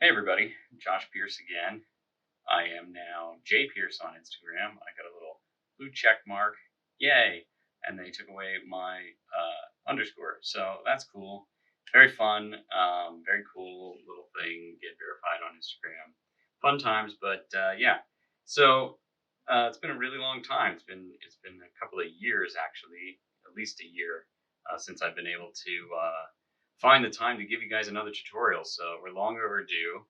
Hey everybody, JPierce again. I am now JPierce on Instagram. I got a little blue check mark, yay! And they took away my underscore, so that's cool. Very fun, very cool little thing. Get verified on Instagram. Fun times, but yeah. So it's been a really long time. It's been a couple of years actually, at least a year since I've been able to find the time to give you guys another tutorial. So we're long overdue,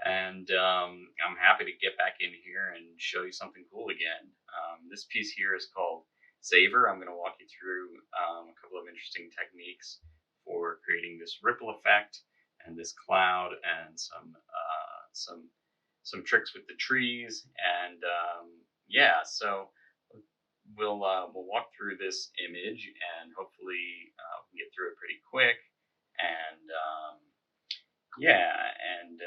and I'm happy to get back in here and show you something cool again. This piece here is called Savor. I'm going to walk you through a couple of interesting techniques for creating this ripple effect and this cloud, and some tricks with the trees, and yeah. So we'll walk through this image, and hopefully we can get through it pretty quick. And yeah, and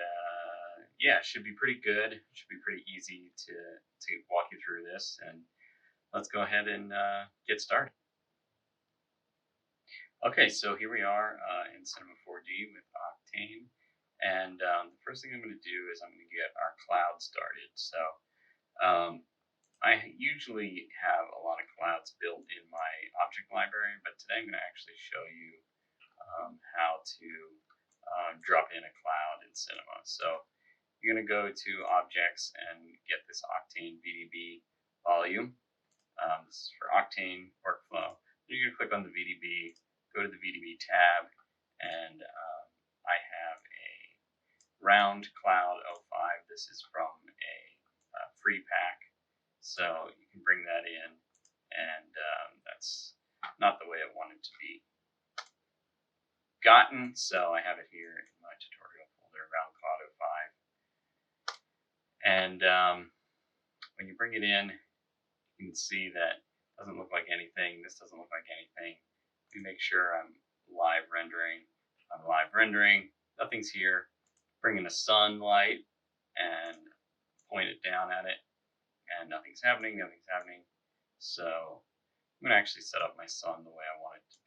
yeah, it should be pretty good. It should be pretty easy to walk you through this. And let's go ahead and get started. Okay, so here we are in Cinema 4D with Octane. And the first thing I'm going to do is I'm going to get our cloud started. So um, I usually have a lot of clouds built in my object library, but today I'm going to actually show you how to drop in a cloud in Cinema. So you're going to go to Objects and get this Octane VDB volume. This is for Octane workflow. You're going to click on the VDB, go to the VDB tab, and I have a round cloud 05. This is from a free pack, so you can bring that in, and that's not the way I want it to be gotten, so I have it here in my tutorial folder, round cloud 05. And when you bring it in, you can see that it doesn't look like anything. This doesn't look like anything. We make sure I'm live rendering. I'm live rendering. Nothing's here. Bring in a sunlight and point it down at it, and nothing's happening. Nothing's happening. So I'm going to actually set up my sun the way I want it to be.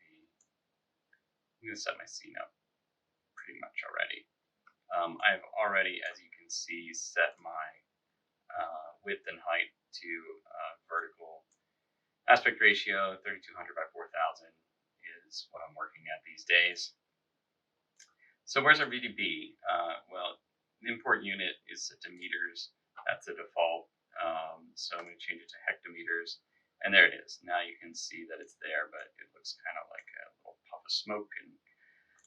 I'm going to set my scene up pretty much already. I've already, as you can see, set my width and height to vertical aspect ratio. 3200 by 4000 is what I'm working at these days. So where's our VDB? Well, the import unit is set to meters. That's the default. So I'm going to change it to hectometers. And there it is. Now you can see that it's there, but it looks kind of like a little puff of smoke and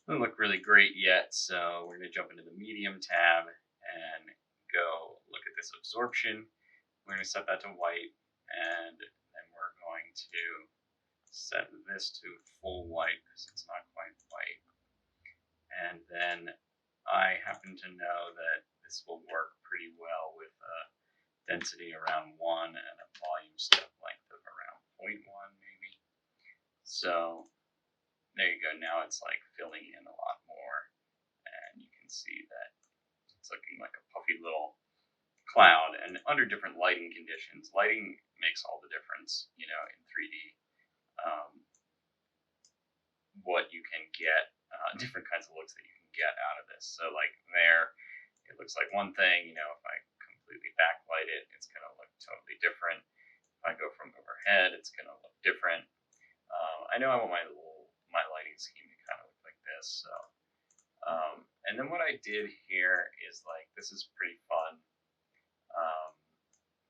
doesn't look really great yet. So we're going to jump into the medium tab and go look at this absorption. We're going to set that to white, and then we're going to set this to full white because it's not quite white. And then I happen to know that this will work pretty well with a density around 1 and a volume step length of around 0.1 maybe. So there you go. Now it's like filling in a lot more, and you can see that it's looking like a puffy little cloud. And under different lighting conditions, lighting makes all the difference, you know, in 3D. What you can get, different kinds of looks that you can get out of this. So like there, it looks like one thing, you know, if I completely backlight it, it's going to look totally different. If I go from overhead, it's going to look different. I know I want my lighting scheme to kind of look like this. So, and then what I did here is like, this is pretty fun.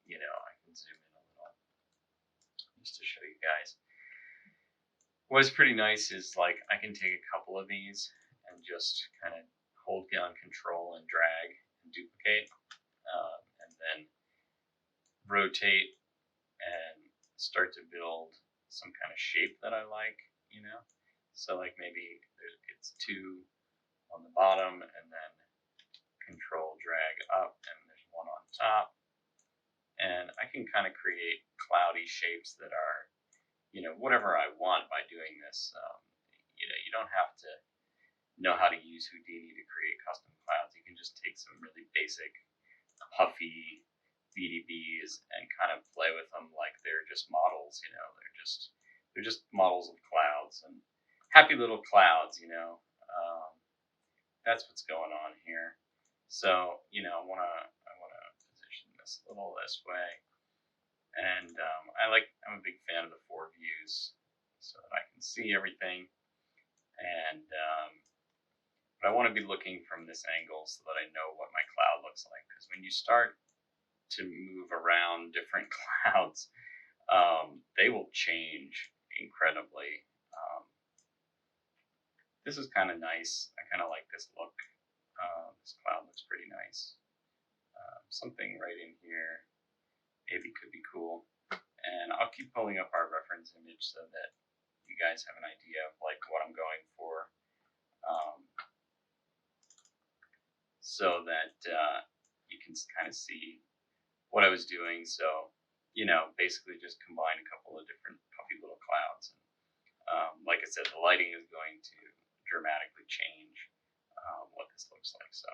You know, I can zoom in a little just to show you guys. What's pretty nice is like I can take a couple of these and just kind of hold down control and drag and duplicate, and then rotate and start to build some kind of shape that I like, you know. So like maybe it's 2 on the bottom, and then control drag up, and there's 1 on top, and I can kind of create cloudy shapes that are, you know, whatever I want by doing this. You know, you don't have to know how to use Houdini to create custom clouds. You can just take some really basic, puffy VDBs and kind of play with them like they're just models. You know, they're just models of clouds and happy little clouds. You know, that's what's going on here. So, I wanna position this a little this way, and I'm a big fan of the four views, so that I can see everything, and but I want to be looking from this angle so that I know what my cloud looks like. Because when you start to move around different clouds, they will change incredibly. This is kind of nice. I kind of like this look. This cloud looks pretty nice. Something right in here maybe could be cool. And I'll keep pulling up our reference image so that you guys have an idea of like what I'm going for, so that you can kind of see what I was doing. So, basically just combine a couple of different puffy little clouds. And like I said, the lighting is going to dramatically change what this looks like. So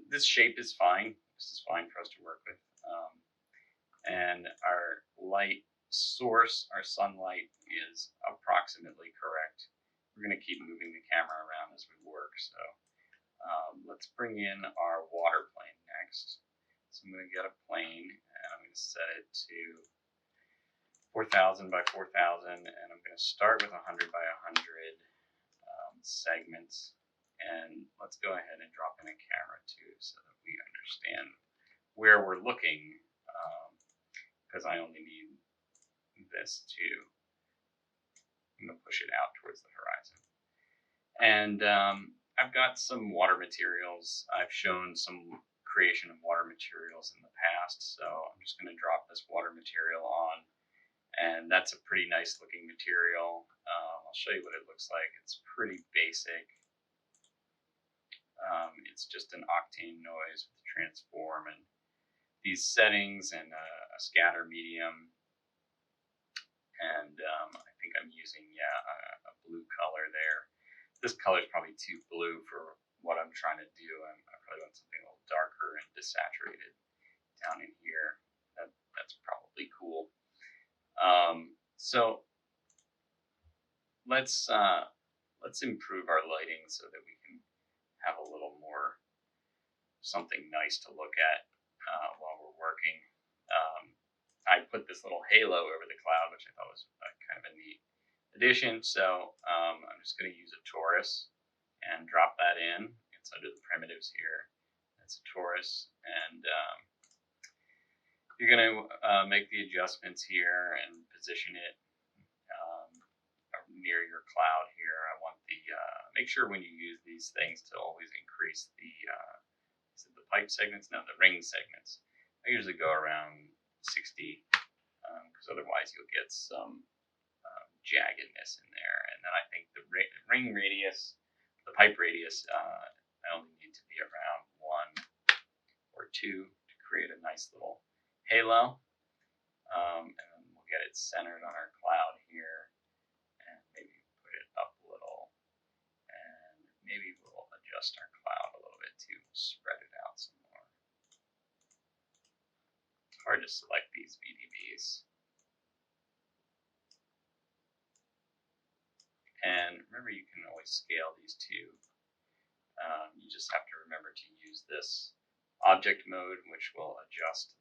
this shape is fine. This is fine for us to work with. And our light source, our sunlight, is approximately correct. We're going to keep moving the camera around as we work. So let's bring in our water plane next. So I'm going to get a plane, and I'm going to set it to 4,000 by 4,000, and I'm going to start with 100 by 100 segments. And let's go ahead and drop in a camera too, so that we understand where we're looking, because I only need this to, I'm going to push it out towards the horizon. And I've got some water materials. I've shown some creation of water materials in the past, so I'm just going to drop this water material on, and that's a pretty nice looking material. I'll show you what it looks like. It's pretty basic. It's just an Octane noise with transform and these settings and a scatter medium, and I think I'm using a blue color there. This color is probably too blue for what I'm trying to do. I probably want something a little darker and desaturated down in here. That's probably cool. So let's improve our lighting so that we can have a little more something nice to look at while we're working. I put this little halo over the cloud, which I thought was kind of a neat addition. So I'm just going to use a torus and drop that in. It's under the primitives here. That's a torus, and you're going to make the adjustments here and position it near your cloud here. I want the make sure when you use these things to always increase the pipe segments, no, the ring segments. I usually go around 60, because otherwise you'll get some jaggedness in there. And then I think the ring radius, the pipe radius, I only need to be around 1 or 2 to create a nice little halo. And then we'll get it centered on our cloud here, and maybe put it up a little, and maybe we'll adjust our cloud a little bit to spread it out some more. It's hard to select these VDBs. And remember, you can always scale these too. You just have to remember to use this object mode, which will adjust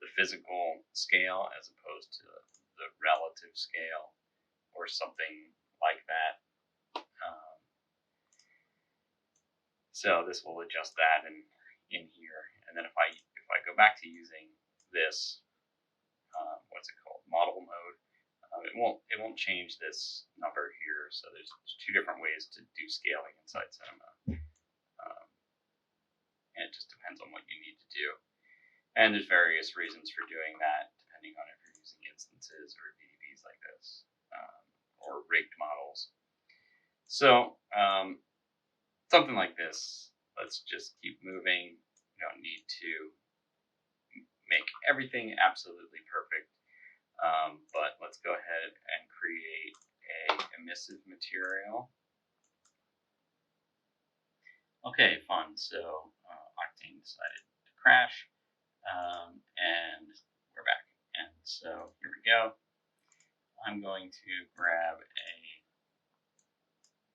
the physical scale as opposed to the relative scale or something like that. So this will adjust that in here. And then if I go back to using this, what's it called, model mode, it won't change this number here. So there's 2 different ways to do scaling inside Cinema, and it just depends on what you need to do. And there's various reasons for doing that, depending on if you're using instances or VDBs like this, or rigged models. So something like this. Let's just keep moving. You don't need to make everything absolutely perfect. But let's go ahead and create a emissive material. Okay, fun. So Octane decided to crash, and we're back. And so here we go. I'm going to grab a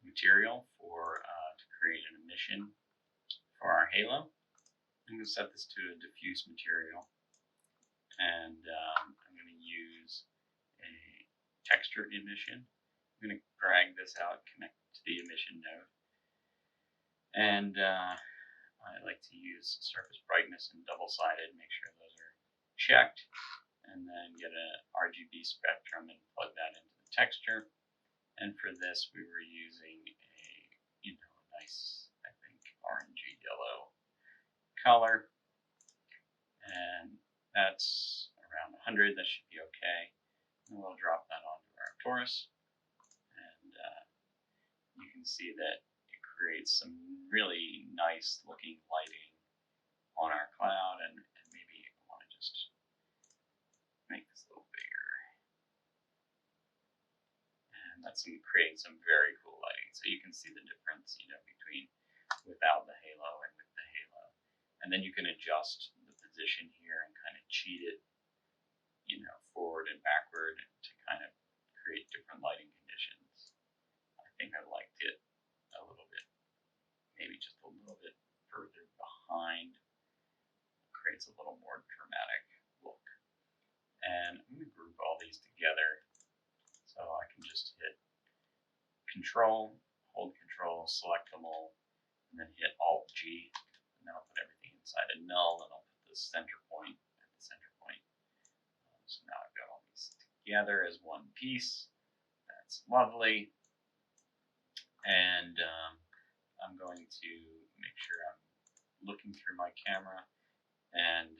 material for to create an emission for halo. I'm going to set this to a diffuse material, and I'm going to use a texture emission. I'm going to drag this out, connect to the emission node, and I like to use surface brightness and double-sided, make sure those are checked, and then get a RGB spectrum and plug that into the texture. And for this, we were using a nice, I think, orangey yellow color, and that's around 100. That should be okay. And we'll drop that onto our torus, and you can see that it creates some really nice looking lighting on our cloud. And maybe I want to just make this a little bigger, and that's creating some very cool lighting. So you can see the difference, between without the halo and with the halo. And then you can adjust the position here and kind of cheat it, forward and backward to kind of create different lighting conditions. I think I liked it a little bit, maybe just a little bit further behind. It creates a little more dramatic look. And I'm going to group all these together, so I can just hit Control, hold Control, select them all, and then hit Alt-G, and then I'll put everything inside a null, and I'll put the center point at the center point. So now I've got all these together as one piece. That's lovely. And I'm going to make sure I'm looking through my camera and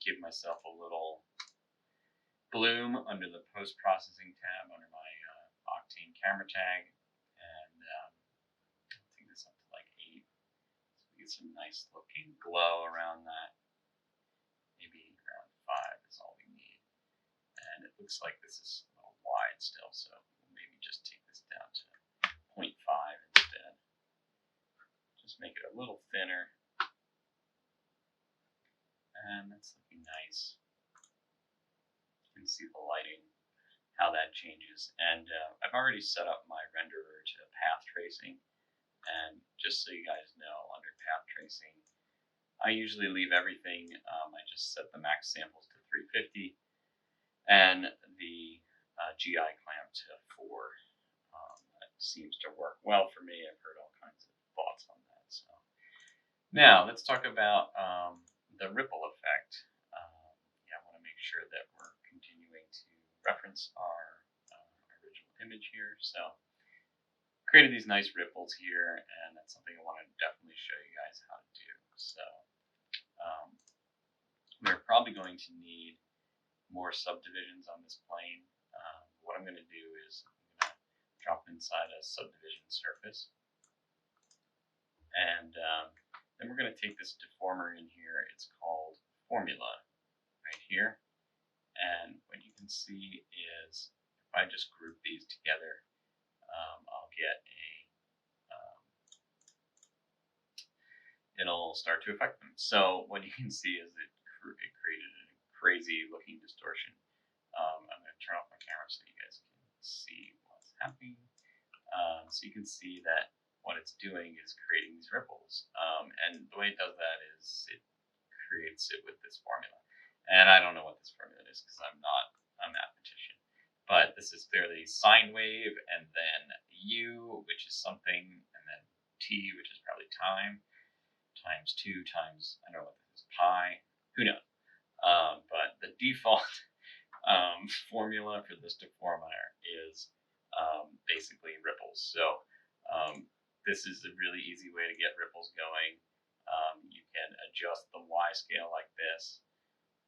give myself a little bloom under the post-processing tab under my Octane camera tag, and take this up to like 8, so we get some nice looking glow around that. Maybe around 5 is all we need, and it looks like this is a little wide still, so we'll maybe just take this down to 0.5 instead. Just make it a little thinner, and that's looking nice. You can see the lighting, how that changes. And I've already set up my renderer to path tracing, and just so you guys know, under path tracing, I usually leave everything, I just set the max samples to 350 and the GI clamp to 4. That seems to work well for me. I've heard all kinds of thoughts on that. So now let's talk about the ripple effect. I want to make sure that we're continuing to reference our original image here. So created these nice ripples here, and that's something I want to definitely show you guys how to do. So we're probably going to need more subdivisions on this plane. What I'm going to do is I'm going to drop inside a subdivision surface, and then we're going to take this deformer in here. It's called Formula right here, and what you can see is if I just group these together, I'll get it'll start to affect them. So what you can see is it created a crazy looking distortion. I'm going to turn off my camera so you guys can see what's happening. So you can see that what it's doing is creating these ripples. And the way it does that is it creates it with this formula. And I don't know what this formula is because I'm not a mathematician. But this is clearly sine wave, and then U, which is something, and then T, which is probably time, times 2 times, I don't know what this is, pi, who knows. But the default formula for this deformer is basically ripples. So this is a really easy way to get ripples going. You can adjust the Y scale like this.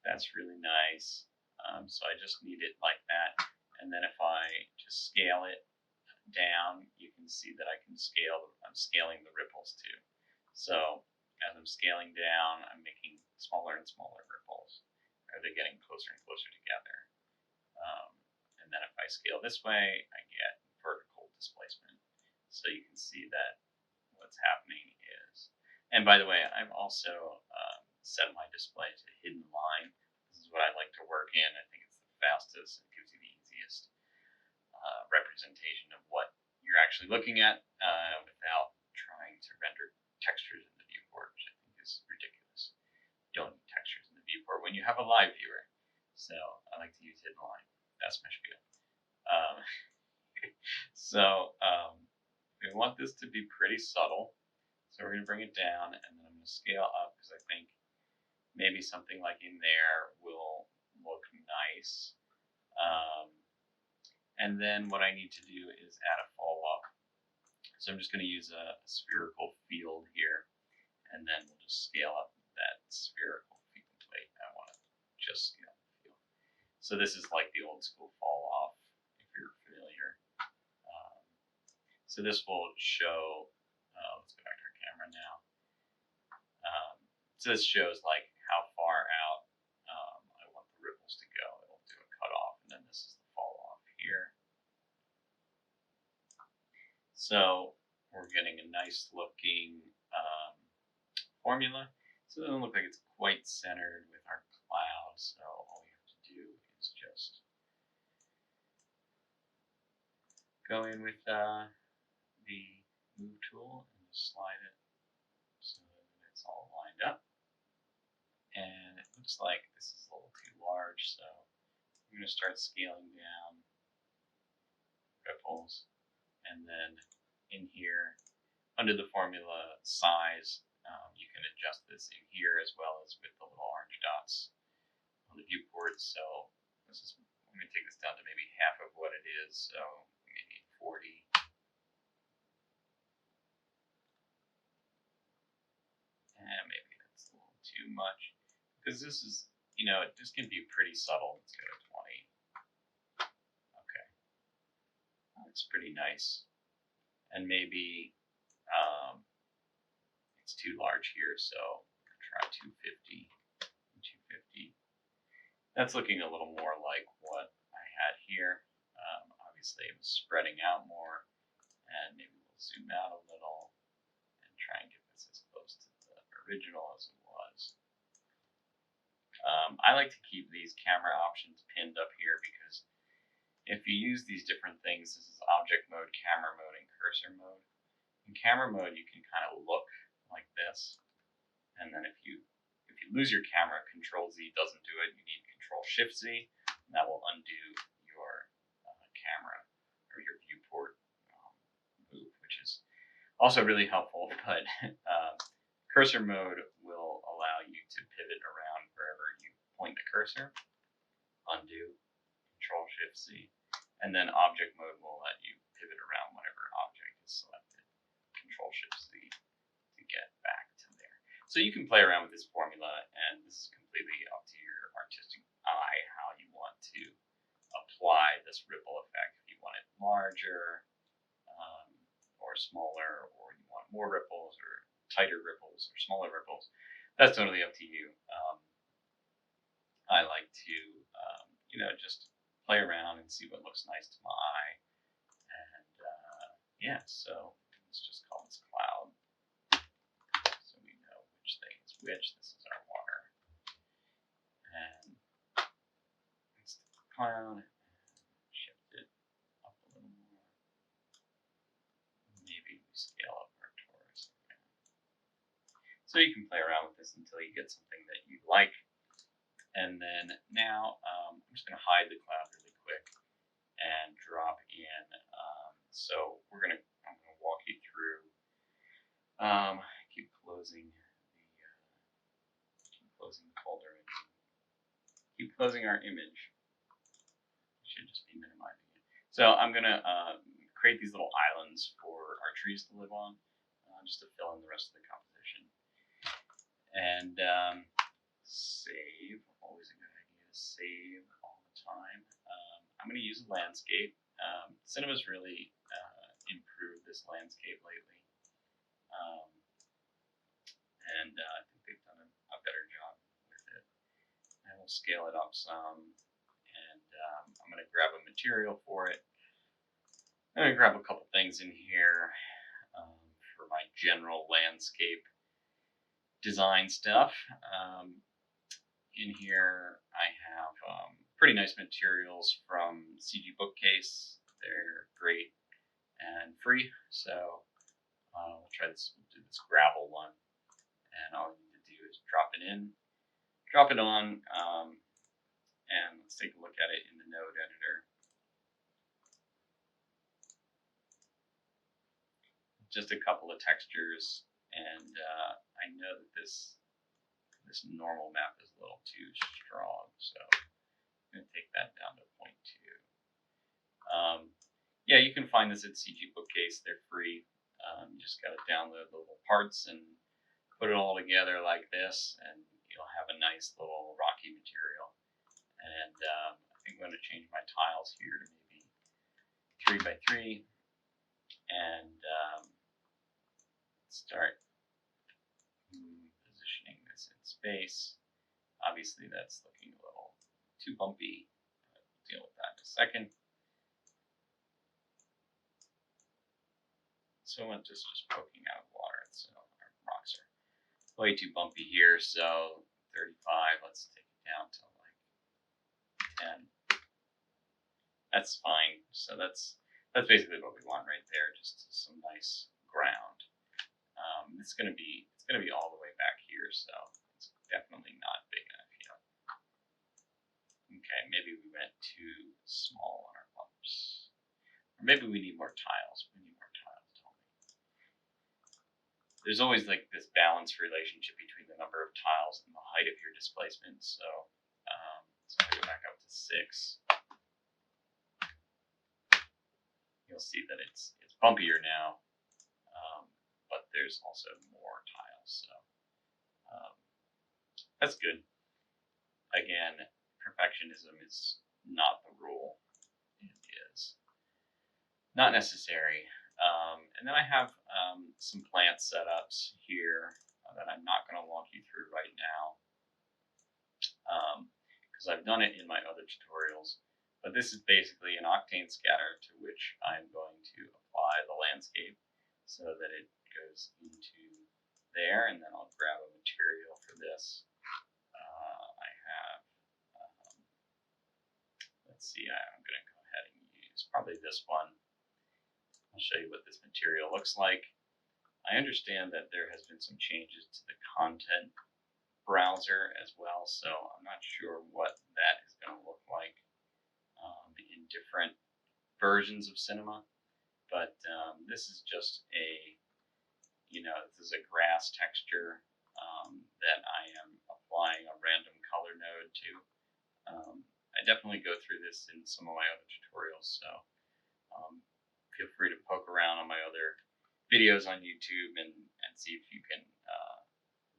That's really nice. So I just need it like that. And then if I just scale it down, you can see that I can I'm scaling the ripples too. So as I'm scaling down, I'm making smaller and smaller ripples. Or they're getting closer and closer together. And then if I scale this way, I get vertical displacement. So you can see that what's happening is, and by the way, I've also set my display to hidden line. This is what I like to work in. I think it's the fastest. It gives you the easiest representation of what you're actually looking at without trying to render textures in the viewport, which I think is you have a live viewer. So I like to use hidden line. That's my spiel. Um, we want this to be pretty subtle. So we're going to bring it down, and then I'm going to scale up because I think maybe something like in there will look nice. And then what I need to do is add a fall off. So I'm just going to use a spherical field here, and then we'll just scale up that spherical field. Wait, I want to just scale the field. So this is like the old school fall off, if you're familiar. So this will show, let's go back to our camera now. So this shows like how far out I want the ripples to go. It'll do a cutoff, and then this is the fall off here. So we're getting a nice looking formula. So it doesn't look like it's quite centered with our cloud. So all we have to do is just go in with the move tool and just slide it so that it's all lined up. And it looks like this is a little too large, so I'm going to start scaling down ripples, and then in here under the formula size, you can adjust this in here as well as with the little orange dots on the viewport. So I'm going to take this down to maybe half of what it is, so maybe 40. And maybe that's a little too much, because this is, this can be pretty subtle. Let's go to 20. Okay, that's pretty nice. And maybe it's too large here, so try 250. 250. That's looking a little more like what I had here. Obviously, it was spreading out more, and maybe we'll zoom out a little and try and get this as close to the original as it was. I like to keep these camera options pinned up here because if you use these different things, this is object mode, camera mode, and cursor mode. In camera mode, you can kind of look like this, and then if you lose your camera, Control-Z doesn't do it. You need Control-Shift-Z, and that will undo your camera or your viewport move, which is also really helpful. But cursor mode will allow you to pivot around wherever you point the cursor. Undo, Control-Shift-Z, and then object mode will let you pivot around whatever object is selected. Control-Shift-Z to get back to there. So you can play around with this formula, and this is completely up to your artistic eye how you want to apply this ripple effect. If you want it larger or smaller, or you want more ripples or tighter ripples or smaller ripples, that's totally up to you. I like to just play around and see what looks nice to my eye. And yeah, so let's just call this cloud so we know which thing is which. This is our water, and it's the cloud. Shift it up a little more. Maybe we scale up our torus again. So you can play around with this until you get something that you like. And then now I'm just going to hide the cloud really quick and drop in. So I'm going to walk you through. Keep closing the folder and keep closing our image. We should just be minimizing it. So I'm going to create these little islands for our trees to live on, just to fill in the rest of the composition. And save, always a good idea to save all the time. I'm going to use a landscape. Cinema's really improved this landscape lately. And I think they've done a better job with it. And we'll scale it up some. And I'm going to grab a material for it. I'm going to grab a couple things in here for my general landscape design stuff. In here I have pretty nice materials from CG Bookcase. They're great and free, so we'll do this gravel one, and all you need to do is drop it in, drop it on, and let's take a look at it in the node editor. Just a couple of textures, and I know that this normal map is a little too strong, so I'm going to take that down to 0.2. Yeah, you can find this at CG Bookcase. They're free. You just got to download the little parts and put it all together like this, and you'll have a nice little rocky material. And I think I'm going to change my tiles here to maybe 3x3, and start positioning this in space. Obviously, that's looking a little too bumpy, but we'll deal with that in a second. So I'm just poking out of water, so our rocks are way too bumpy here. So 35, let's take it down to like 10. That's fine. So that's basically what we want right there, just some nice ground. It's gonna be all the way back here, so it's definitely not big enough yet. Okay, maybe we went too small on our bumps, or maybe we need more tiles. We need more tiles. There's always like this balanced relationship between the number of tiles and the height of your displacement. So, so if I go back up to 6, you'll see that it's bumpier now, but there's also more tiles. So that's good. Again, perfectionism is not the rule. It is not necessary. And then I have some plant setups here that I'm not going to walk you through right now, because I've done it in my other tutorials. But this is basically an Octane scatter to which I'm going to apply the landscape so that it goes into there, and then I'll grab a material for this. I have, let's see, I'm going to go ahead and use probably this one. I'll show you what this material looks like. I understand that there has been some changes to the content browser as well, so I'm not sure what that is going to look like in different versions of Cinema. But this is just this is a grass texture that I am applying a random color node to. I definitely go through this in some of my other tutorials, so feel free to poke around on my other videos on YouTube and see if you can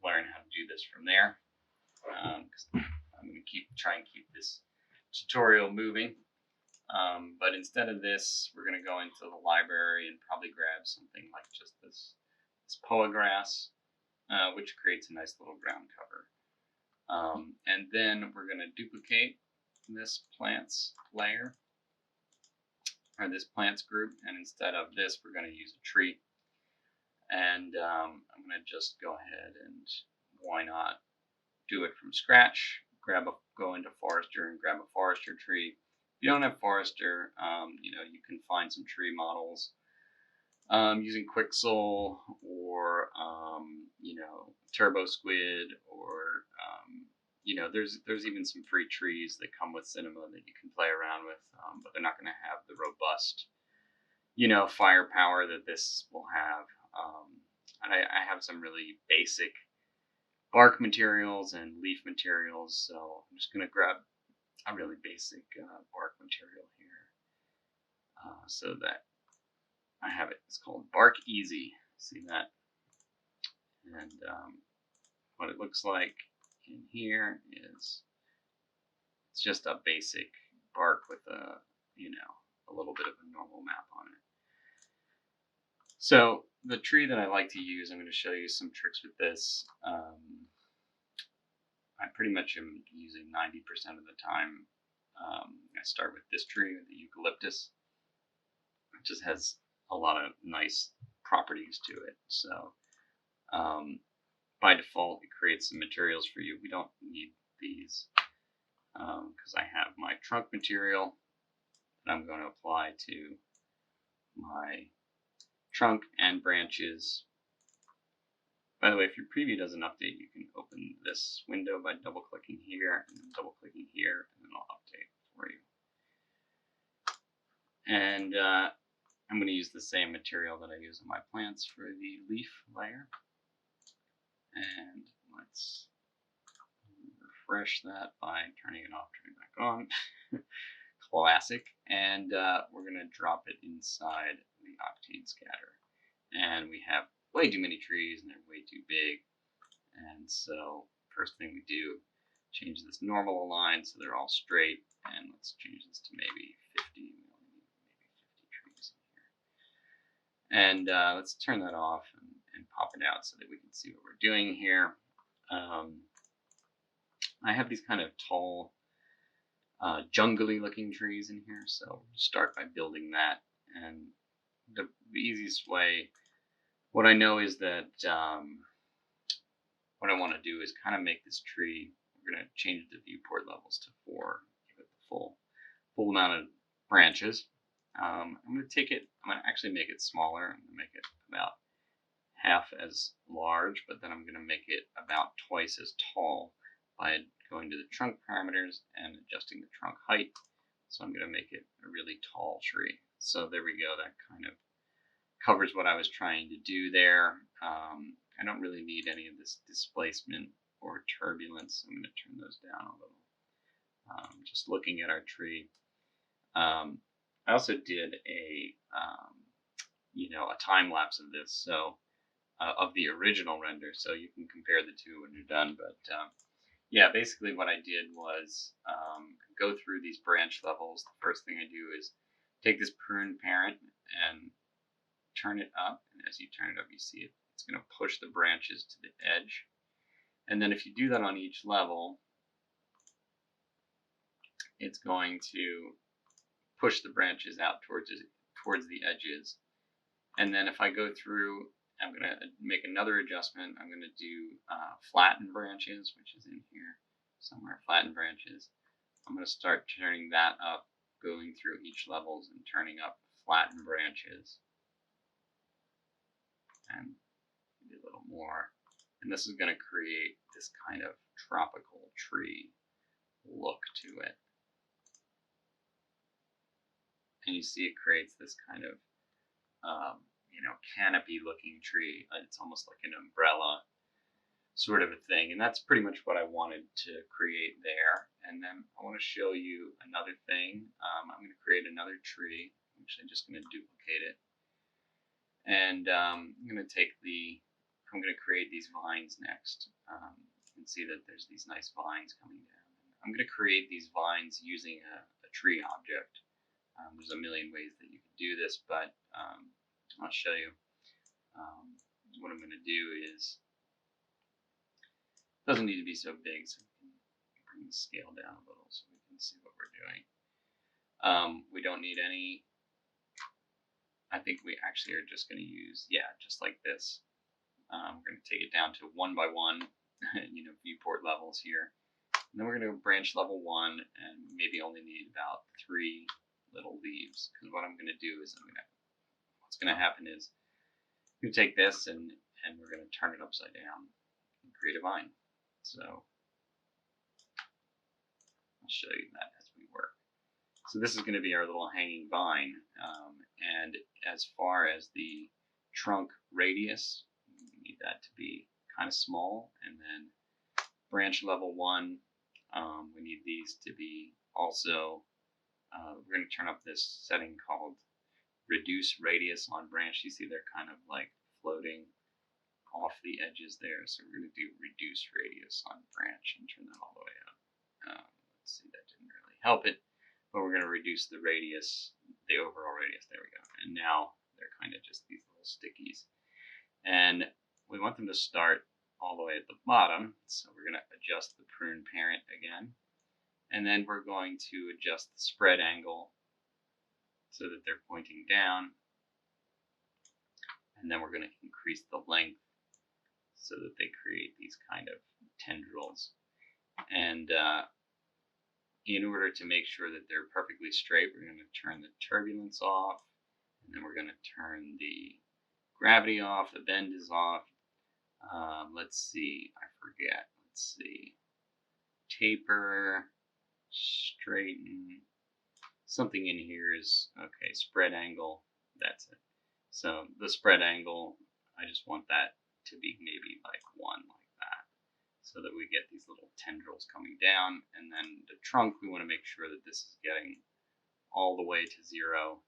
learn how to do this from there. I'm going to try and keep this tutorial moving. But instead of this, we're going to go into the library and probably grab something like just this poa grass, which creates a nice little ground cover. And then we're going to duplicate this plants layer, or this plants group, and instead of this, we're going to use a tree. And I'm going to just go ahead and, why not, do it from scratch. Go into Forester and grab a Forester tree. If you don't have Forester, you can find some tree models using Quixel or Turbo Squid, or there's even some free trees that come with Cinema that you can play around with, but they're not going to have the robust firepower that this will have. And I have some really basic bark materials and leaf materials, so I'm just going to grab a really basic bark material here, so that I have it. It's called Bark Easy. See that? And what it looks like in here is it's just a basic bark with a little bit of a normal map on it. So the tree that I like to use, I'm going to show you some tricks with this. I pretty much am using 90% of the time. I start with this tree, the eucalyptus. It just has a lot of nice properties to it. So by default, it creates some materials for you. We don't need these because I have my trunk material that I'm going to apply to my trunk and branches. By the way, if your preview doesn't update, you can open this window by double-clicking here and then double-clicking here, and then I'll update for you. And I'm going to use the same material that I use on my plants for the leaf layer. And let's refresh that by turning it off, turning it back on. Classic. And we're going to drop it inside the Octane scatter. And we have way too many trees and they're way too big. And so first thing we do, change this normal align so they're all straight. And let's change this to maybe 50, maybe 50 trees in here. And let's turn that off and pop it out so that we can see what we're doing here. I have these kind of tall, jungly looking trees in here, so we'll start by building that. And the easiest way, what I know is that what I want to do is kind of make this tree, we're going to change the viewport levels to 4, give it the full amount of branches. I'm going to take it, I'm going to actually make it smaller. I'm going to make it about half as large, but then I'm going to make it about twice as tall by going to the trunk parameters and adjusting the trunk height. So I'm going to make it a really tall tree. So there we go. That kind of covers what I was trying to do there. I don't really need any of this displacement or turbulence. I'm going to turn those down a little. Just looking at our tree. I also did a time lapse of this, so of the original render, so you can compare the two when you're done. But yeah, basically what I did was go through these branch levels. The first thing I do is take this prune parent and turn it up, and as you turn it up, you see it's going to push the branches to the edge. And then if you do that on each level, it's going to push the branches out towards the edges. And then if I go through, I'm going to make another adjustment. I'm going to do flatten branches, which is in here somewhere, flatten branches. I'm going to start turning that up, going through each levels and turning up flatten branches. And maybe a little more. And this is going to create this kind of tropical tree look to it. And you see it creates this kind of canopy looking tree. It's almost like an umbrella sort of a thing. And that's pretty much what I wanted to create there. And then I want to show you another thing. I'm going to create another tree. I'm actually just going to duplicate it. And I'm going to create these vines next. You can see that there's these nice vines coming down. I'm going to create these vines using a tree object. There's a million ways that you can do this, but I'll show you. What I'm going to do is, it doesn't need to be so big, so we can bring the scale down a little so we can see what we're doing. We don't need any, I think we actually are just going to use, just like this. We're going to take it down to 1 by 1, viewport levels here. And then we're going to go branch level 1 and maybe only need about 3 little leaves. Because what I'm going to do is what's going to happen is you take this and we're going to turn it upside down and create a vine. So I'll show you that as we work. So this is going to be our little hanging vine. And as far as the trunk radius, we need that to be kind of small. And then branch level 1, we need these to be also, we're going to turn up this setting called reduce radius on branch. You see they're kind of like floating off the edges there. So we're going to do reduce radius on branch and turn that all the way up. Let's see, that didn't really help it, but we're going to reduce the radius, the overall radius. There we go. And now they're kind of just these little stickies. And we want them to start all the way at the bottom. So we're going to adjust the prune parent again. And then we're going to adjust the spread angle so that they're pointing down. And then we're going to increase the length so that they create these kind of tendrils. And in order to make sure that they're perfectly straight, we're going to turn the turbulence off. And then we're going to turn the gravity off. The bend is off. Let's see, I forget. Let's see. Taper, straighten. Something in here is, okay, spread angle. That's it. So the spread angle, I just want that to be maybe like 1, like that, so that we get these little tendrils coming down. And then the trunk, we want to make sure that this is getting all the way to 0.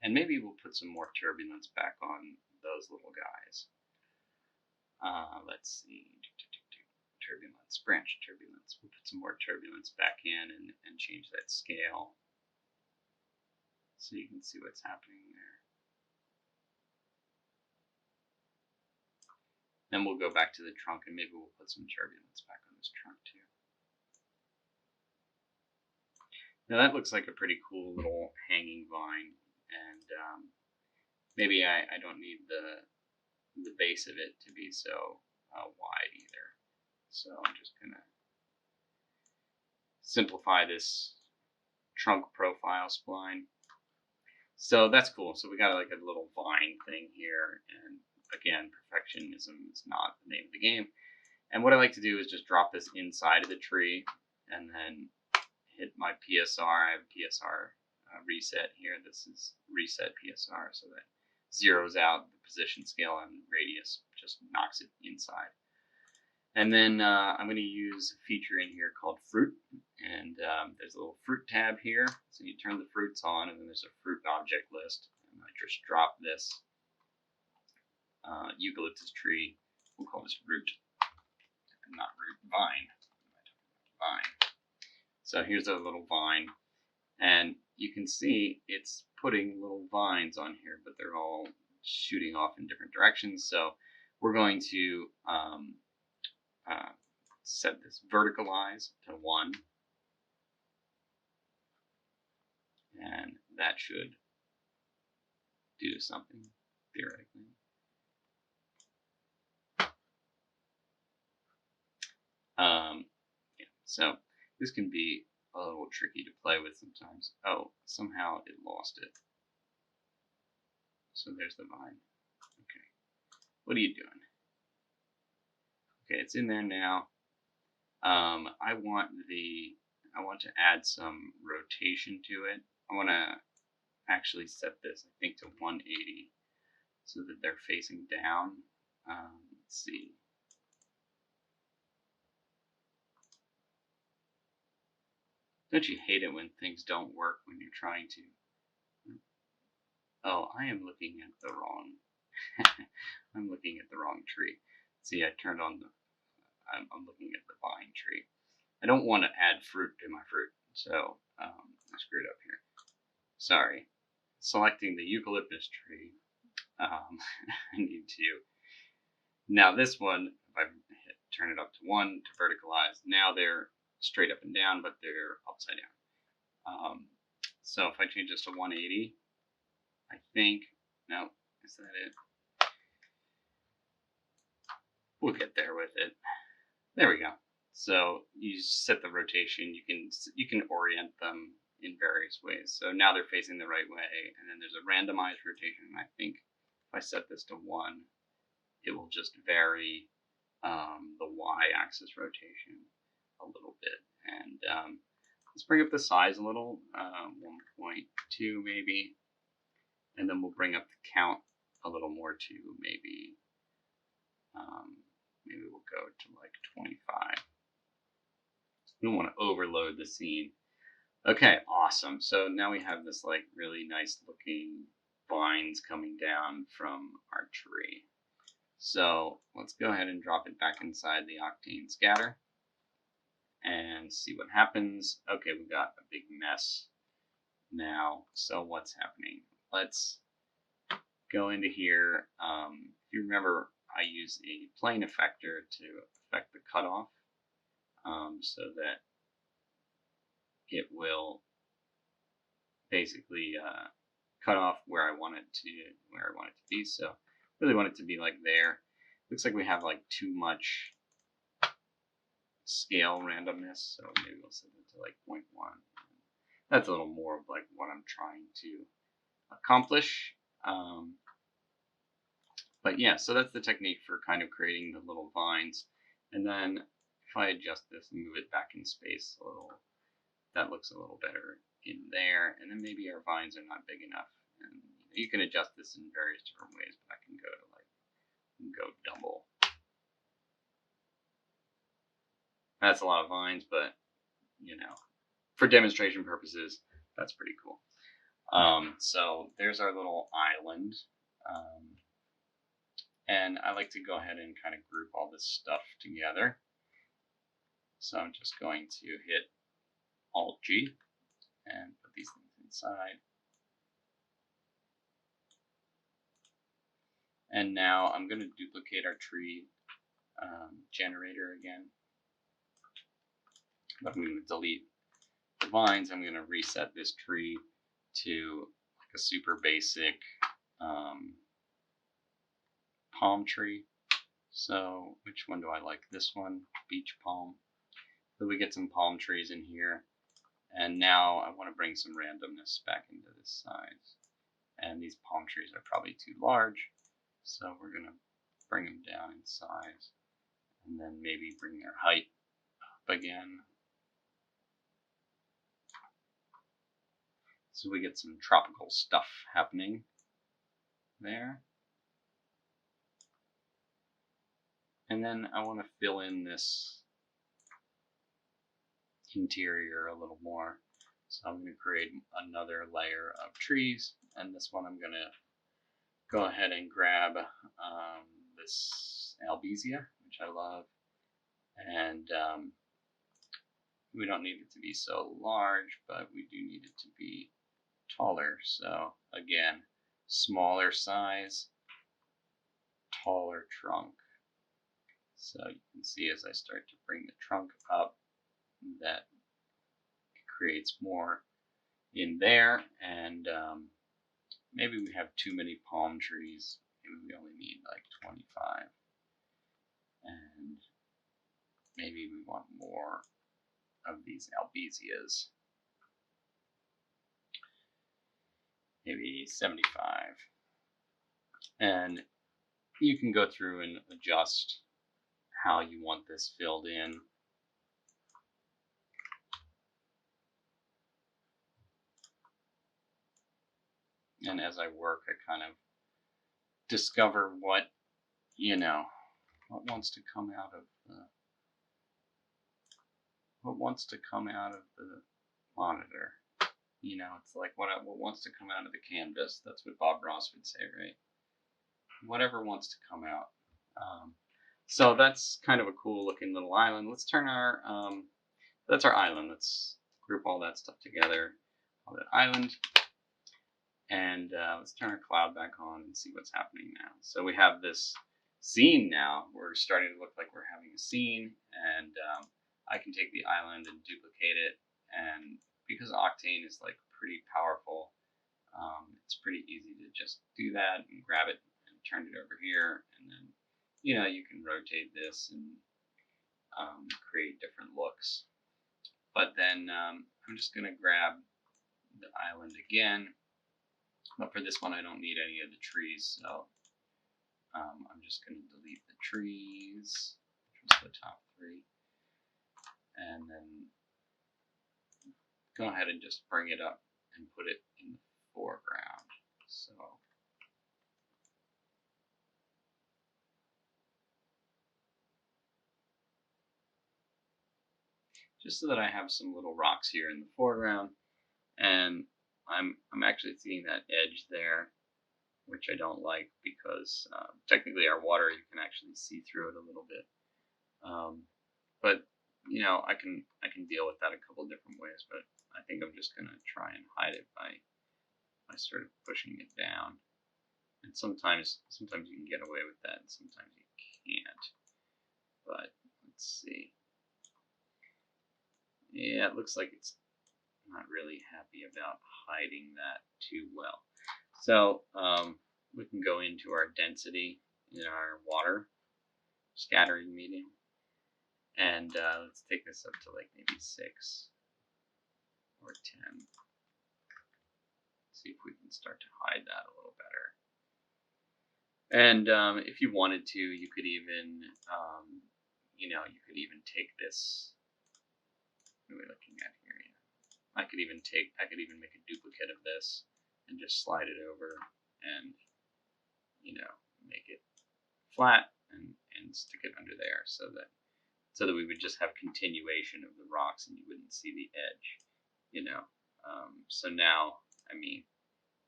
And maybe we'll put some more turbulence back on those little guys. Let's see. Turbulence, branch turbulence. We'll put some more turbulence back in and change that scale so you can see what's happening there. Then we'll go back to the trunk and maybe we'll put some turbulence back on this trunk too. Now that looks like a pretty cool little hanging vine, and maybe I don't need the base of it to be so wide either. So I'm just gonna simplify this trunk profile spline. So that's cool. So we got like a little vine thing here, and again, perfectionism is not the name of the game. And what I like to do is just drop this inside of the tree and then hit my PSR. I have PSR reset here. This is reset PSR, so that zeroes out the position, scale, and radius, just knocks it inside. And then I'm going to use a feature in here called fruit, and there's a little fruit tab here. So you turn the fruits on, and then there's a fruit object list. And I just drop this eucalyptus tree. We'll call this root, not root, vine. Vine. So here's a little vine, and you can see it's putting little vines on here, but they're all shooting off in different directions. So we're going to set this verticalize to 1, and that should do something theoretically. Yeah, so this can be a little tricky to play with sometimes. Oh, somehow it lost it. So there's the vine. Okay, what are you doing? Okay, it's in there now. I want to add some rotation to it. I want to actually set this, I think, to 180 so that they're facing down. Let's see. Don't you hate it when things don't work when you're trying to? Oh, I am looking at the wrong. I'm looking at the wrong tree. See, I turned on the. I'm looking at the vine tree. I don't want to add fruit to my fruit, so I screwed up here. Sorry. Selecting the eucalyptus tree. I need to. Now this one, if I turn it up to 1 to verticalize, now they're straight up and down, but they're upside down. So if I change this to 180, I think, no, is that it? We'll get there with it. There we go. So you set the rotation. You can orient them in various ways. So now they're facing the right way, and then there's a randomized rotation. And I think if I set this to 1, it will just vary the y-axis rotation a little bit. And let's bring up the size a little, 1.2 maybe, and then we'll bring up the count a little more too, maybe. Maybe we'll go to like 25. We don't want to overload the scene. Okay, awesome. So now we have this like really nice looking vines coming down from our tree. So let's go ahead and drop it back inside the Octane scatter and see what happens. Okay, we got a big mess now. So what's happening? Let's go into here. If you remember, I use a plane effector to affect the cutoff, so that it will basically cut off where I want it to be. So really want it to be like there. Looks like we have like too much scale randomness, so maybe we'll set it to like 0.1. That's a little more of like what I'm trying to accomplish. But yeah, so that's the technique for kind of creating the little vines. And then if I adjust this and move it back in space a little, that looks a little better in there. And then maybe our vines are not big enough. And you can adjust this in various different ways, but I can go to go double. That's a lot of vines, but for demonstration purposes, that's pretty cool. So there's our little island. And I like to go ahead and kind of group all this stuff together. So I'm just going to hit Alt-G and put these things inside. And now I'm going to duplicate our tree generator again. But I'm going to delete the vines. I'm going to reset this tree to like a super basic palm tree. So which one do I like? This one, beach palm. So we get some palm trees in here. And now I want to bring some randomness back into this size. And these palm trees are probably too large. So we're going to bring them down in size. And then maybe bring their height up again. So we get some tropical stuff happening there. And then I want to fill in this interior a little more. So I'm going to create another layer of trees. And this one I'm going to go ahead and grab this albizia, which I love. And we don't need it to be so large, but we do need it to be taller. So again, smaller size, taller trunk. So you can see as I start to bring the trunk up, that creates more in there. And maybe we have too many palm trees. Maybe we only need like 25. And maybe we want more of these albizias. Maybe 75. And you can go through and adjust how you want this filled in. And as I work, I kind of discover what wants to come out of the monitor. It's like what wants to come out of the canvas. That's what Bob Ross would say, right? Whatever wants to come out. So that's kind of a cool looking little island. Let's turn our that's our island. Let's group all that stuff together. Call it island. And let's turn our cloud back on and see what's happening now. So we have this scene now. We're starting to look like we're having a scene, and I can take the island and duplicate it. And because Octane is like pretty powerful, it's pretty easy to just do that and grab it and turn it over here. And then, you can rotate this and create different looks. But then I'm just going to grab the island again. But for this one, I don't need any of the trees, so I'm just going to delete the trees, which was the top 3, and then go ahead and just bring it up and put it in the foreground. So just so that I have some little rocks here in the foreground, and I'm actually seeing that edge there, which I don't like because technically our water, you can actually see through it a little bit. But I can deal with that a couple different ways, but I think I'm just gonna try and hide it by sort of pushing it down. And sometimes you can get away with that, and sometimes you can't. But let's see. Yeah, it looks like it's not really happy about hiding that too well. So we can go into our density in our water scattering medium, and let's take this up to like maybe 6 or 10. See if we can start to hide that a little better. And if you wanted to, you could even, you could even take this. What are we looking at here? Yeah. I could even make a duplicate of this and just slide it over and, make it flat and stick it under there so that we would just have continuation of the rocks and you wouldn't see the edge, So now,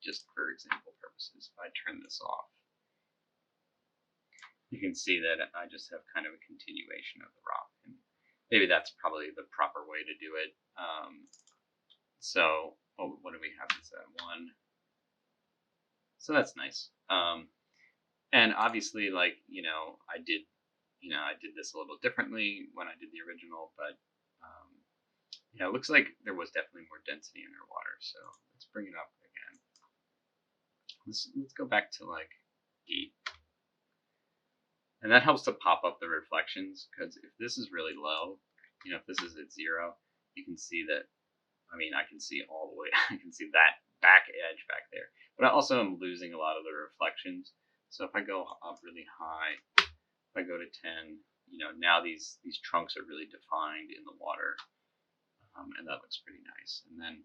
just for example purposes, if I turn this off, you can see that I just have kind of a continuation of the rock. And maybe that's probably the proper way to do it. What do we have? Is that 1? So that's nice. And obviously, I did this a little differently when I did the original, but it looks like there was definitely more density in our water. So let's bring it up again. Let's go back to like 8. And that helps to pop up the reflections, because if this is really low, if this is at 0, you can see that, I can see all the way, I can see that back edge back there. But I also am losing a lot of the reflections. So if I go up really high, if I go to 10, now these trunks are really defined in the water. And that looks pretty nice. And then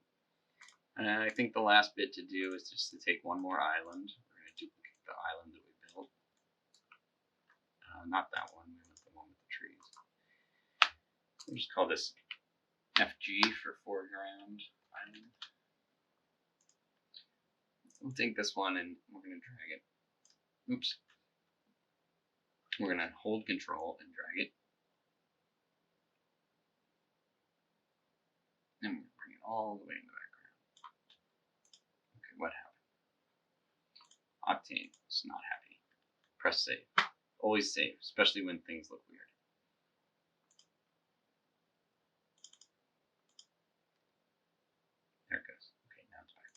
I think the last bit to do is just to take one more island. We're going to duplicate the island that we built. Not that one, we want the one with the trees. We'll just call this FG for foreground island. We'll take this one and we're going to drag it. Oops. We're going to hold control and drag it. And we're going to bring it all the way in the background. Okay, what happened? Octane is not happy. Press save. Always save, especially when things look weird. There it goes. Okay, now it's back.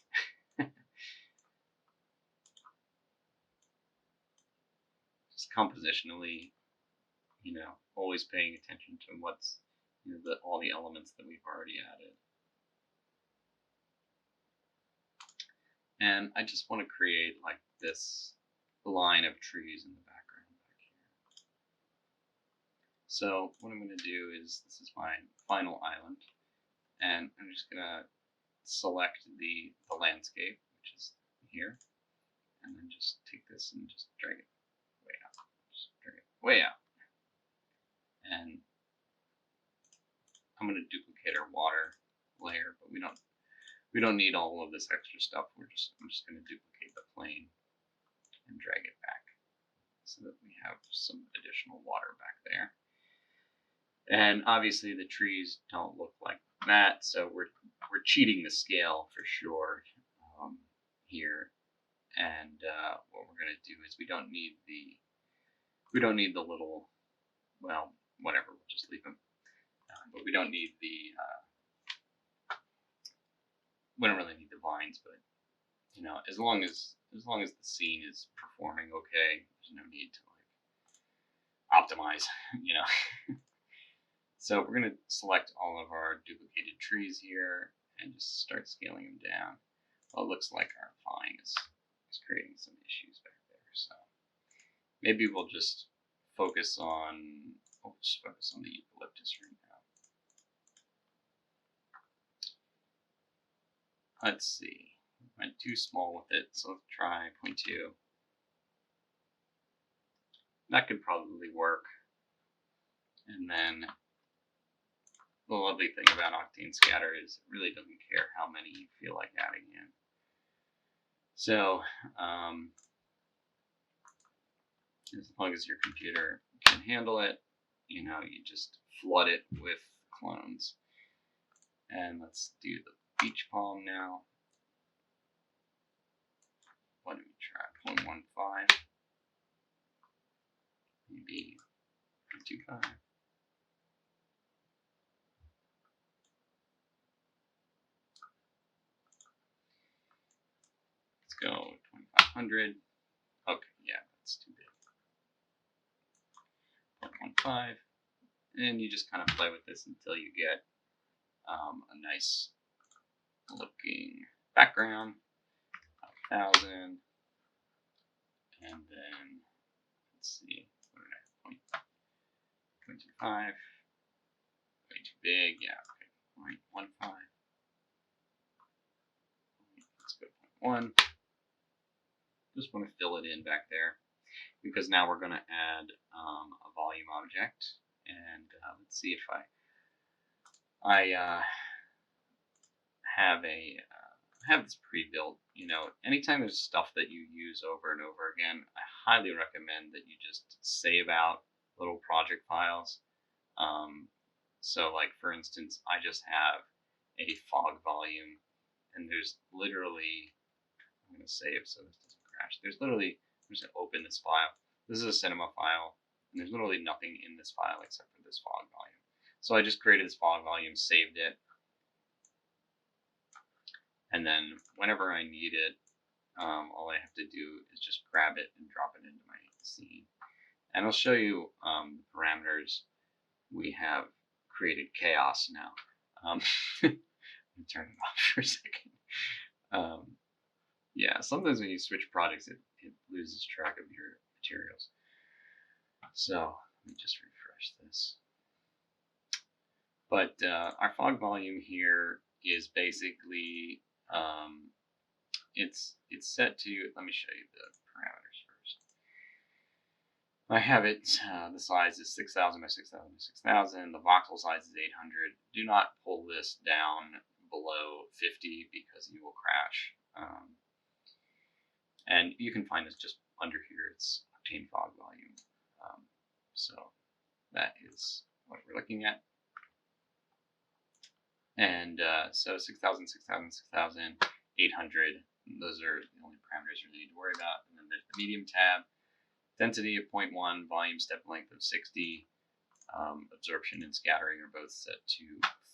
Just compositionally, always paying attention to what's, all the elements that we've already added. And I just want to create like this line of trees in the background back here. So what I'm going to do is, this is my final island, and I'm just going to select the landscape, which is here, and then just take this and just drag it way out. Just drag it way out. And I'm going to duplicate our water layer, but we don't need all of this extra stuff. I'm just going to duplicate the plane and drag it back so that we have some additional water back there. And obviously the trees don't look like that, so we're cheating the scale for sure here. And what we're going to do is we don't need the little, well, whatever, we'll just leave them. But we don't need we don't really need the vines, but as long as the scene is performing okay, there's no need to like optimize, So we're going to select all of our duplicated trees here and just start scaling them down. Well, it looks like our vine is creating some issues back there, so maybe we'll just focus on the eucalyptus right now. Let's see. I went too small with it, so let's try 0.2. That could probably work. And then the lovely thing about Octane Scatter is it really doesn't care how many you feel like adding in. So as long as your computer can handle it, you just flood it with clones. And let's do the beach palm now. What do we try? 0.15. Maybe 0.25. Let's go 2500. Okay, yeah, that's too big. 0.15. And you just kind of play with this until you get a nice looking background. 1000. And then let's see, what did I point? 0.25. Way too big. Yeah. Okay. 0.15. Let's go 0.1. Just want to fill it in back there because now we're going to add a volume object. And let's see if I have this pre-built. You know, anytime there's stuff that you use over and over again, I highly recommend that you just save out little project files. So like for instance, I just have a fog volume, and there's literally, I'm going to save so this doesn't crash. I'm just going to open this file. This is a cinema file, and there's literally nothing in this file except for this fog volume. So I just created this fog volume, saved it, and then whenever I need it, all I have to do is just grab it and drop it into my scene. And I'll show you the parameters. We have created chaos now. Let me turn it off for a second. Yeah, sometimes when you switch products, it loses track of your materials. So let me just refresh this. But our fog volume here is basically it's set to. Let me show you the parameters first. I have it. The size is 6,000 by 6,000 by 6,000. The voxel size is 800. Do not pull this down below 50 because you will crash. And you can find this just under here. It's Octane fog volume. So that is what we're looking at. And so 6,000, 6,000, 6,000, 800. Those are the only parameters you really need to worry about. And then there's the medium tab. Density of 0.1, volume step length of 60, absorption and scattering are both set to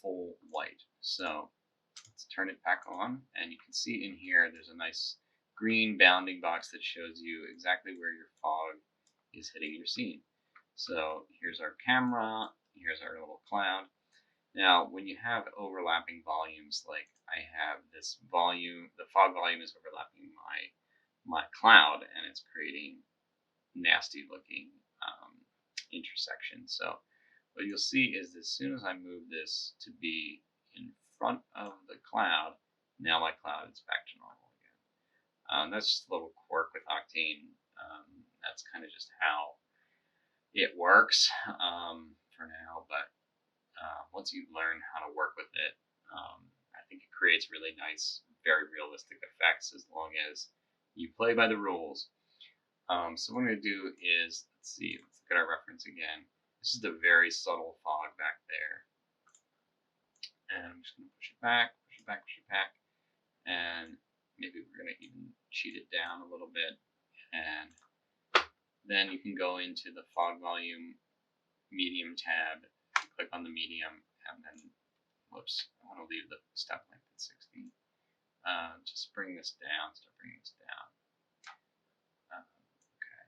full white. So let's turn it back on, and you can see in here there's a nice green bounding box that shows you exactly where your fog is hitting your scene. So here's our camera, here's our little cloud. Now, when you have overlapping volumes, like I have this volume, the fog volume is overlapping my cloud, and it's creating nasty looking intersections. So what you'll see is as soon as I move this to be in front of the cloud, now my cloud is back to normal again. That's just a little quirk with Octane. That's kind of just how it works for now, but once you learn how to work with it, I think it creates really nice, very realistic effects as long as you play by the rules. So what I'm going to do is, let's look at our reference again. This is the very subtle fog back there. And I'm just going to push it back, push it back, push it back. And maybe we're going to even cheat it down a little bit. And then you can go into the fog volume medium tab, click on the medium, and then, whoops, I want to leave the step length at 60. Just bring this down, start bringing this down. Okay.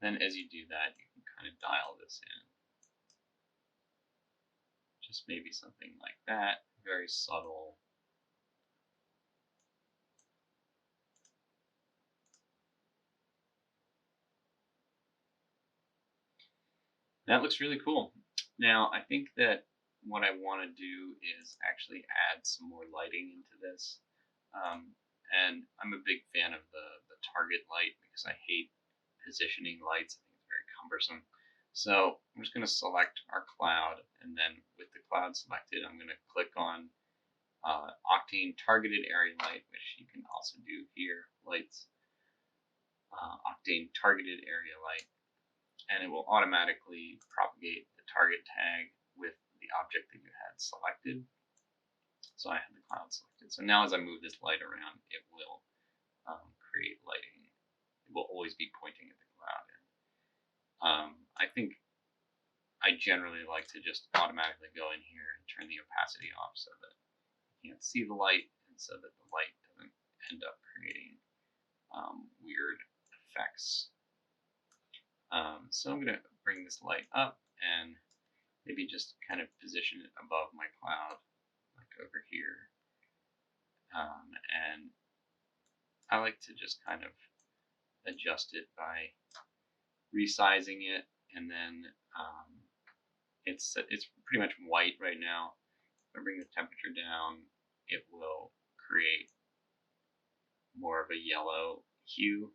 Then as you do that, you can kind of dial this in. Just maybe something like that, very subtle. That looks really cool. Now, I think that what I want to do is actually add some more lighting into this. And I'm a big fan of the target light because I hate positioning lights. I think it's very cumbersome. So I'm just going to select our cloud, and then with the cloud selected, I'm going to click on Octane targeted area light, which you can also do here, lights, Octane targeted area light, and it will automatically propagate the target tag with the object that you had selected. So I have the cloud selected. So now as I move this light around, it will create lighting. It will always be pointing at the cloud. I think I generally like to just automatically go in here and turn the opacity off so that you can't see the light, and so that the light doesn't end up creating weird effects. So I'm going to bring this light up and maybe just kind of position it above my cloud, like over here. And I like to just kind of adjust it by resizing it, and then it's pretty much white right now. If I bring the temperature down, it will create more of a yellow hue.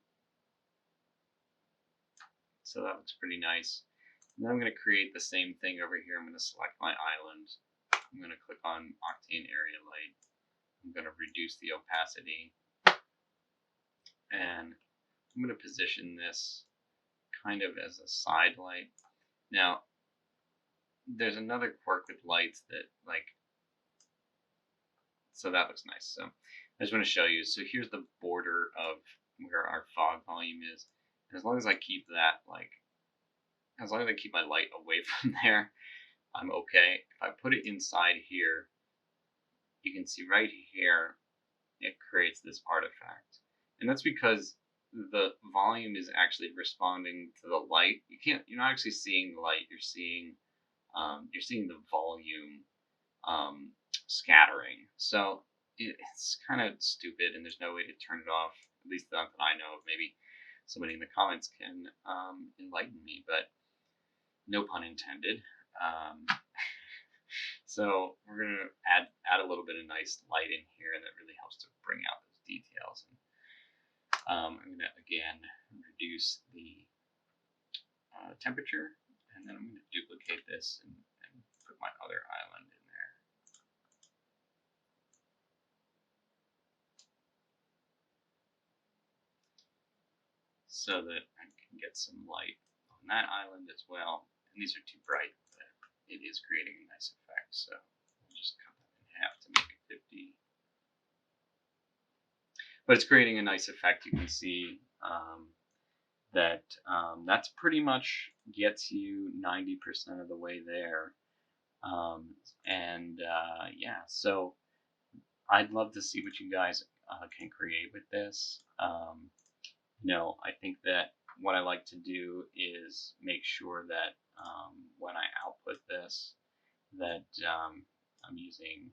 So that looks pretty nice. And then I'm going to create the same thing over here. I'm going to select my island. I'm going to click on Octane Area Light. I'm going to reduce the opacity. And I'm going to position this kind of as a side light. Now, there's another quirk with lights that so that looks nice. So I just want to show you. So here's the border of where our fog volume is. And as long as I keep that as long as I keep my light away from there, I'm okay. If I put it inside here, you can see right here, it creates this artifact. And that's because the volume is actually responding to the light. You're not actually seeing the light, you're seeing the volume scattering. So it's kind of stupid, and there's no way to turn it off, at least not that I know of. Maybe somebody in the comments can enlighten me, but no pun intended. So we're going to add a little bit of nice light in here, and that really helps to bring out those details. And I'm going to, again, reduce the temperature, and then I'm going to duplicate this and put my other island in there. So that I can get some light on that island as well. And these are too bright, but it is creating a nice effect. So we'll just cut that in half to make it 50. But it's creating a nice effect. You can see that that's pretty much gets you 90% of the way there. Yeah, so I'd love to see what you guys can create with this. I think that what I like to do is make sure that when I output this, that I'm using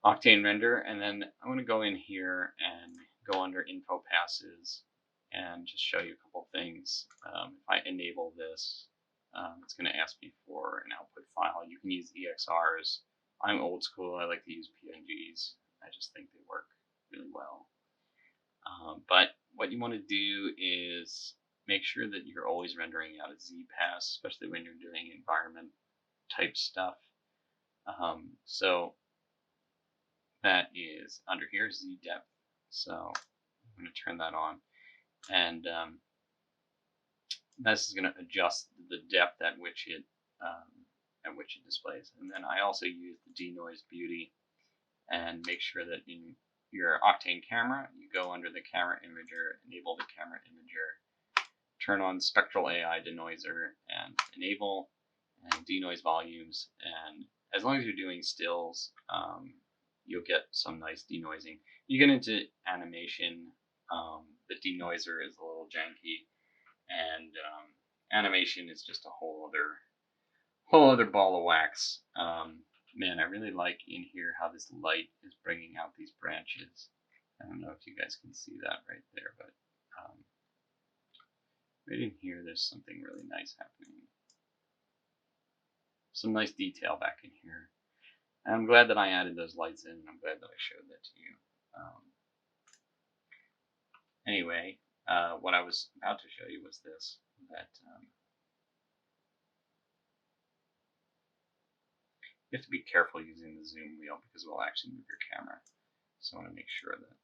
Octane Render, and then I'm going to go in here and go under Info Passes and just show you a couple things. If I enable this, it's going to ask me for an output file. You can use EXRs. I'm old school. I like to use PNGs. I just think they work really well. But what you want to do is make sure that you're always rendering out a ZPass, especially when you're doing environment type stuff. So that is under here, Z depth. So I'm going to turn that on, and this is going to adjust the depth at which it displays. And then I also use the denoise beauty and make sure that in your Octane camera, you go under the camera imager, enable the camera imager, turn on spectral AI denoiser, and enable and denoise volumes. And as long as you're doing stills, you'll get some nice denoising. You get into animation, the denoiser is a little janky, and animation is just a whole other ball of wax. Man, I really like in here how this light is bringing out these branches. I don't know if you guys can see that right there, but right in here, there's something really nice happening. Some nice detail back in here. And I'm glad that I added those lights in, and I'm glad that I showed that to you. Anyway, what I was about to show you was this, that you have to be careful using the zoom wheel because it will actually move your camera. So I want to make sure that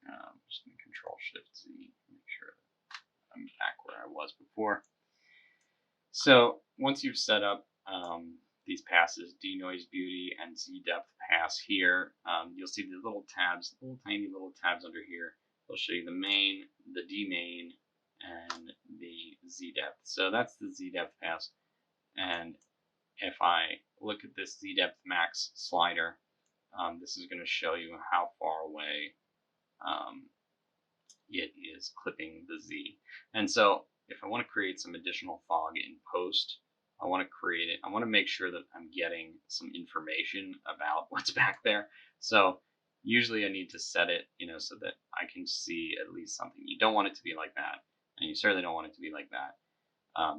I'm just going to Control Shift Z, make sure that I'm back where I was before. So once you've set up these passes, denoise beauty and Z depth pass here, you'll see the little tabs, tiny little tabs under here. They'll show you the main, the D main, and the Z depth. So that's the Z depth pass. And if I look at this Z depth max slider, this is going to show you how far away it is clipping the Z. And so if I want to create some additional fog in post, I want to create it. I want to make sure that I'm getting some information about what's back there. So Usually I need to set it, so that I can see at least something. You don't want it to be like that, and you certainly don't want it to be like that.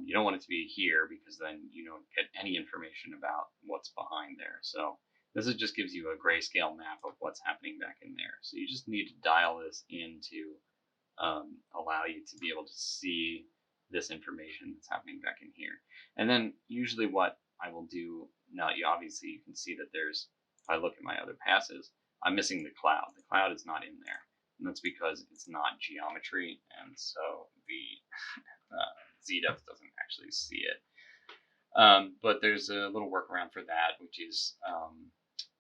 You don't want it to be here because then you don't get any information about what's behind there. So just gives you a grayscale map of what's happening back in there. So you just need to dial this in to allow you to be able to see this information that's happening back in here. And then usually what I will do now, obviously you can see that there's, if I look at my other passes, I'm missing the cloud. The cloud is not in there. And that's because it's not geometry. And so the ZDepth doesn't actually see it. But there's a little workaround for that, which is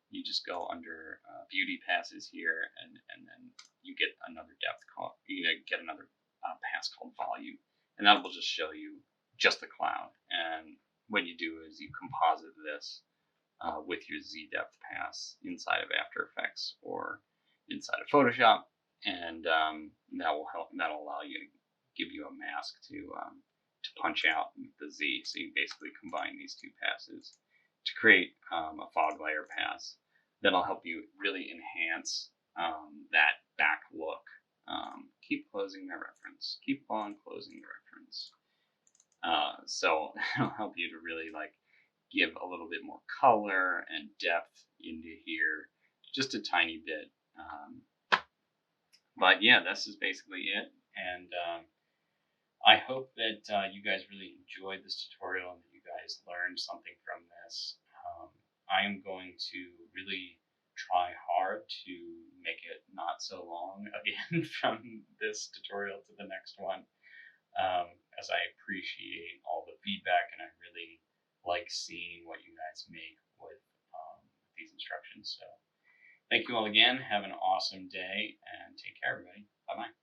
you just go under beauty passes here, and then you get another depth call. You get another pass called volume, and that will just show you just the cloud. And what you do is you composite this with your Z depth pass inside of After Effects or inside of Photoshop, and that will help. That'll allow you to give you a mask to punch out the Z. So you basically combine these two passes to create a fog layer pass that'll help you really enhance that back look. Keep closing the reference. Keep on closing the reference. So it'll help you to really give a little bit more color and depth into here, just a tiny bit. But yeah, this is basically it. And I hope that you guys really enjoyed this tutorial and that you guys learned something from this. I am going to really try hard to make it not so long again from this tutorial to the next one, as I appreciate all the feedback and I really like seeing what you guys make with these instructions. So thank you all again. Have an awesome day and take care, everybody. Bye-bye.